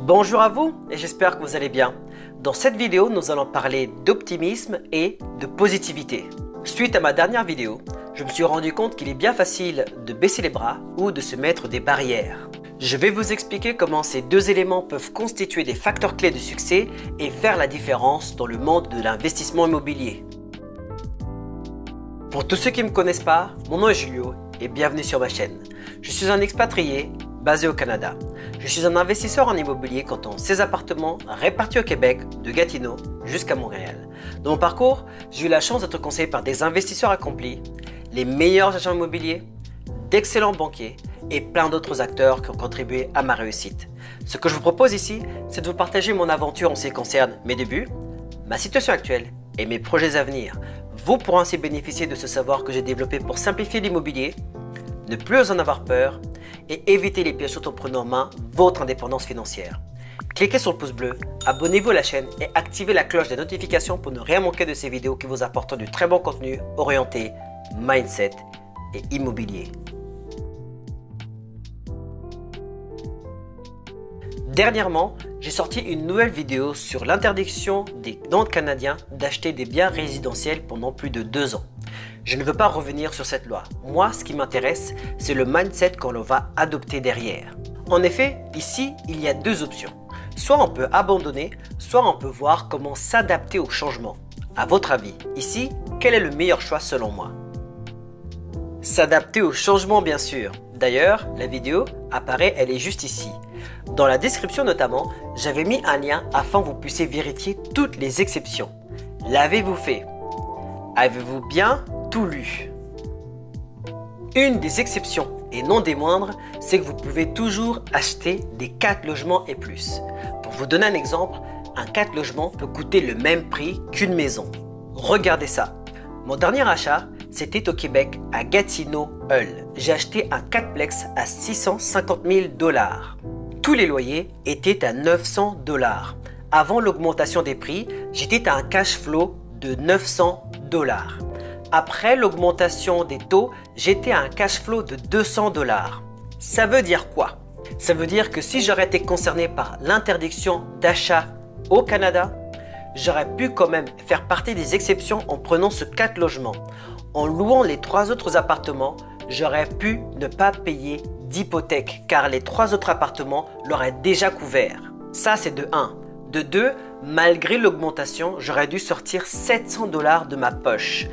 Bonjour à vous et j'espère que vous allez bien. Dans cette vidéo, nous allons parler d'optimisme et de positivité. Suite à ma dernière vidéo, je me suis rendu compte qu'il est bien facile de baisser les bras ou de se mettre des barrières. Je vais vous expliquer comment ces deux éléments peuvent constituer des facteurs clés de succès et faire la différence dans le monde de l'investissement immobilier. Pour tous ceux qui ne me connaissent pas, mon nom est Julio et bienvenue sur ma chaîne. Je suis un expatrié basé au Canada. Je suis un investisseur en immobilier comptant 16 appartements répartis au Québec, de Gatineau jusqu'à Montréal. Dans mon parcours, j'ai eu la chance d'être conseillé par des investisseurs accomplis, les meilleurs agents immobiliers, d'excellents banquiers et plein d'autres acteurs qui ont contribué à ma réussite. Ce que je vous propose ici, c'est de vous partager mon aventure en ce qui concerne mes débuts, ma situation actuelle et mes projets à venir. Vous pourrez ainsi bénéficier de ce savoir que j'ai développé pour simplifier l'immobilier, ne plus en avoir peur et éviter les pièges tout en prenant en main votre indépendance financière. Cliquez sur le pouce bleu, abonnez-vous à la chaîne et activez la cloche des notifications pour ne rien manquer de ces vidéos qui vous apportent du très bon contenu orienté mindset et immobilier. Dernièrement, j'ai sorti une nouvelle vidéo sur l'interdiction des non-canadiens d'acheter des biens résidentiels pendant plus de 2 ans. Je ne veux pas revenir sur cette loi. Moi, ce qui m'intéresse, c'est le mindset qu'on va adopter derrière. En effet, ici, il y a deux options. Soit on peut abandonner, soit on peut voir comment s'adapter au changement. À votre avis, ici, quel est le meilleur choix selon moi? S'adapter au changement, bien sûr. D'ailleurs, la vidéo apparaît, elle est juste ici. Dans la description notamment, j'avais mis un lien afin que vous puissiez vérifier toutes les exceptions. L'avez-vous fait? Avez-vous bien tout lu? Une des exceptions, et non des moindres, c'est que vous pouvez toujours acheter des 4 logements et plus. Pour vous donner un exemple, un 4 logements peut coûter le même prix qu'une maison. Regardez ça. Mon dernier achat, c'était au Québec, à Gatineau-Hull. J'ai acheté un 4plex à 650 000 $. Tous les loyers étaient à 900 $. Avant l'augmentation des prix, j'étais à un cash flow de 900 $. Après l'augmentation des taux, j'étais à un cash flow de 200 $. Ça veut dire quoi? Ça veut dire que si j'aurais été concerné par l'interdiction d'achat au Canada, j'aurais pu quand même faire partie des exceptions en prenant ce 4 logements. En louant les 3 autres appartements, j'aurais pu ne pas payer d'hypothèque car les 3 autres appartements l'auraient déjà couvert. Ça, c'est de 1. De 2, malgré l'augmentation, j'aurais dû sortir 700 $ de ma poche.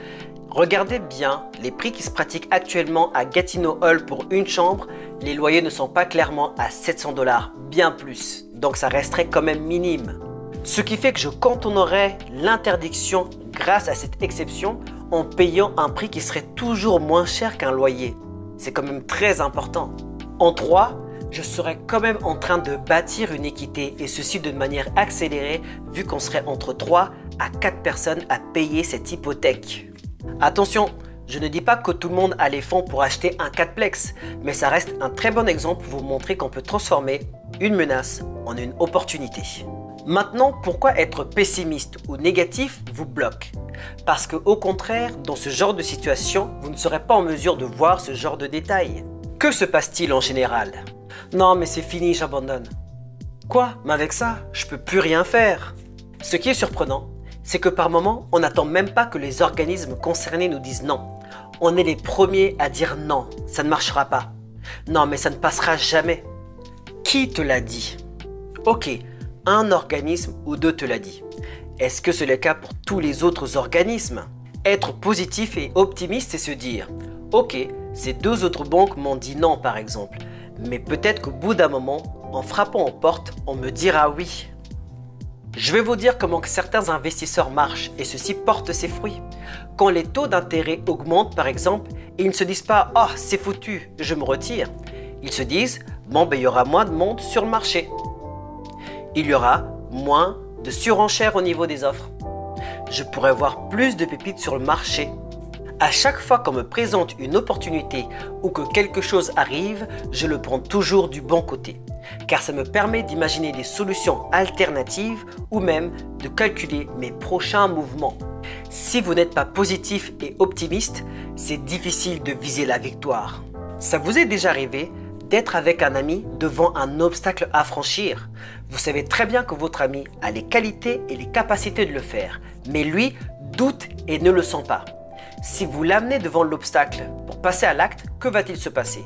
Regardez bien les prix qui se pratiquent actuellement à Gatineau-Hull pour une chambre. Les loyers ne sont pas clairement à 700 $, bien plus. Donc ça resterait quand même minime. Ce qui fait que je contournerais l'interdiction grâce à cette exception en payant un prix qui serait toujours moins cher qu'un loyer. C'est quand même très important. En 3, je serais quand même en train de bâtir une équité et ceci de manière accélérée vu qu'on serait entre 3 à 4 personnes à payer cette hypothèque. Attention, je ne dis pas que tout le monde a les fonds pour acheter un 4plex, mais ça reste un très bon exemple pour vous montrer qu'on peut transformer une menace en une opportunité. Maintenant, pourquoi être pessimiste ou négatif vous bloque? Parce qu'au contraire, dans ce genre de situation, vous ne serez pas en mesure de voir ce genre de détails. Que se passe-t-il en général? Non mais c'est fini, j'abandonne. Quoi? Mais avec ça, je peux plus rien faire. Ce qui est surprenant, c'est que par moments, on n'attend même pas que les organismes concernés nous disent non. On est les premiers à dire non, ça ne marchera pas. Non mais ça ne passera jamais. Qui te l'a dit? Ok, un organisme ou deux te l'a dit. Est-ce que c'est le cas pour tous les autres organismes? Être positif et optimiste, c'est se dire ok, ces 2 autres banques m'ont dit non par exemple, mais peut-être qu'au bout d'un moment, en frappant aux portes, on me dira oui. Je vais vous dire comment que certains investisseurs marchent et ceci porte ses fruits. Quand les taux d'intérêt augmentent par exemple, ils ne se disent pas « Oh, c'est foutu, je me retire ». Ils se disent « Bon, ben, il y aura moins de monde sur le marché. Il y aura moins de surenchères au niveau des offres. Je pourrais voir plus de pépites sur le marché. À chaque fois qu'on me présente une opportunité ou que quelque chose arrive, je le prends toujours du bon côté. Car ça me permet d'imaginer des solutions alternatives ou même de calculer mes prochains mouvements. Si vous n'êtes pas positif et optimiste, c'est difficile de viser la victoire. Ça vous est déjà arrivé d'être avec un ami devant un obstacle à franchir. Vous savez très bien que votre ami a les qualités et les capacités de le faire, mais lui doute et ne le sent pas. Si vous l'amenez devant l'obstacle pour passer à l'acte, que va-t-il se passer?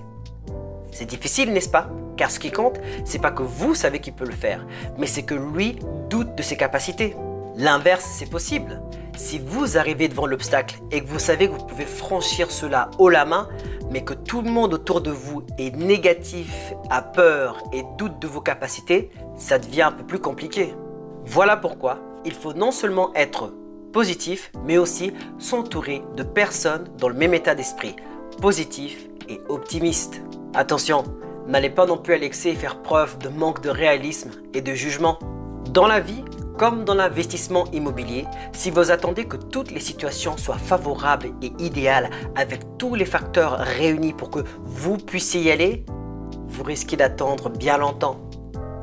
C'est difficile, n'est-ce pas? Car ce qui compte, c'est pas que vous savez qu'il peut le faire, mais c'est que lui doute de ses capacités. L'inverse, c'est possible. Si vous arrivez devant l'obstacle et que vous savez que vous pouvez franchir cela haut la main, mais que tout le monde autour de vous est négatif, a peur et doute de vos capacités, ça devient un peu plus compliqué. Voilà pourquoi il faut non seulement être positif, mais aussi s'entourer de personnes dans le même état d'esprit, positif et optimiste. Attention, n'allez pas non plus à l'excès et faire preuve de manque de réalisme et de jugement. Dans la vie, comme dans l'investissement immobilier, si vous attendez que toutes les situations soient favorables et idéales avec tous les facteurs réunis pour que vous puissiez y aller, vous risquez d'attendre bien longtemps.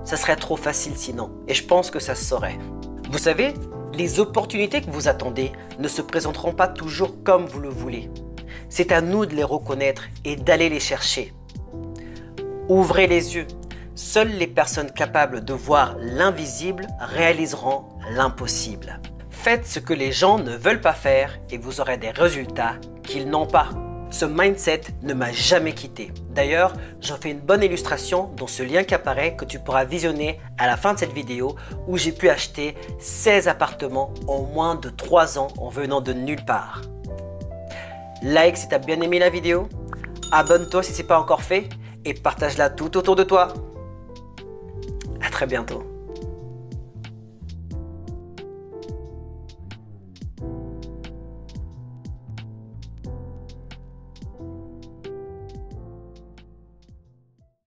Ça serait trop facile sinon, et je pense que ça se saurait. Vous savez, les opportunités que vous attendez ne se présenteront pas toujours comme vous le voulez. C'est à nous de les reconnaître et d'aller les chercher. Ouvrez les yeux. Seules les personnes capables de voir l'invisible réaliseront l'impossible. Faites ce que les gens ne veulent pas faire et vous aurez des résultats qu'ils n'ont pas. Ce mindset ne m'a jamais quitté. D'ailleurs, j'en fais une bonne illustration dans ce lien qui apparaît que tu pourras visionner à la fin de cette vidéo où j'ai pu acheter 16 appartements en moins de 3 ans en venant de nulle part. Like si tu as bien aimé la vidéo, abonne-toi si ce n'est pas encore fait et partage-la tout autour de toi. À très bientôt.